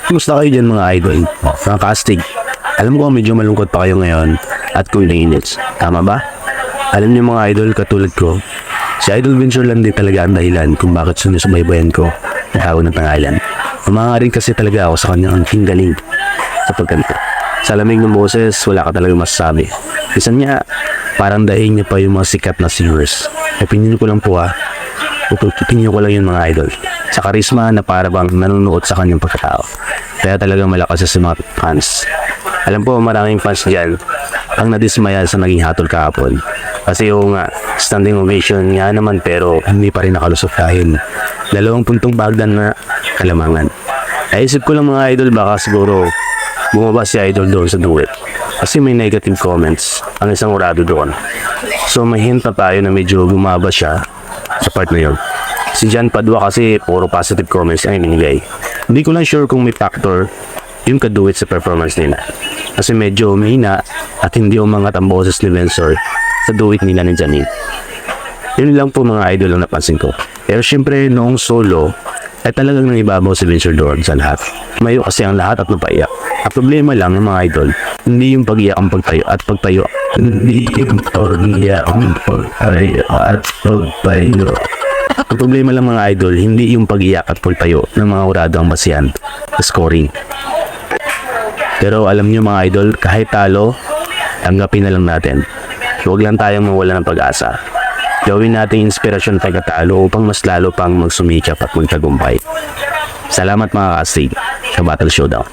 Kumusta kayo dyan mga idol? Mga kastig, alam ko medyo malungkot pa kayo ngayon at kung inits. Tama ba? Alam niyo mga idol, katulad ko, si Idol Venture lang din talaga ang dahilan kung bakit sinusubaybayan ko ang tawag ng pangalan. Umangarin kasi talaga ako sa kanyang ang galing sa pagkanto. Sa lamig ng boses, wala ka talaga masasabi. Isa niya, parang daing niya pa yung mga sikat na singers. Opinion ko lang po opinion ko lang yun mga idol. Sa karisma na para bang nanonood sa kanyang pagkatao. Kaya talagang malakas sa mga fans. Alam po maraming fans dyan ang nadismaya sa naging hatol kahapon. Kasi yung standing ovation nga naman pero hindi pa rin nakalusot dahil 2 puntong bagdan na kalamangan. Naisip ko lang mga idol baka siguro bumaba si Idol doon sa duet. Kasi may negative comments ang isang urado doon. So may hint na tayo na medyo bumaba siya sa part na yun. Si John Padua kasi puro positive comments ang inilagay. Hindi ko lang sure kung may factor yung kaduet sa performance nila. Kasi medyo mahina at hindi umangat ang boses ni Vensor sa duet nila ni Janine. Yun lang po mga idol ang napansin ko. Pero syempre noong solo ay talagang nangibabaw si Vensor doon sa lahat. Mayo kasi ang lahat at napaiyak. Ang problema lang ng mga idol, hindi yung pag-iyak ang pagtayo at pagtayo. Hindi yung pag-iyak ang pagtayo at pagtayo. Ang problema lang mga idol, hindi yung pag-iyak at pagtayo ng mga urado ang basihan sa scoring. Pero alam nyo mga idol, kahit talo, tanggapin na lang natin. Huwag lang tayong mawala ng pag-asa. Gawin natin inspirasyon pagkatalo upang mas lalo pang magsumikap at magtagumpay. Salamat mga kastig sa Battle Showdown.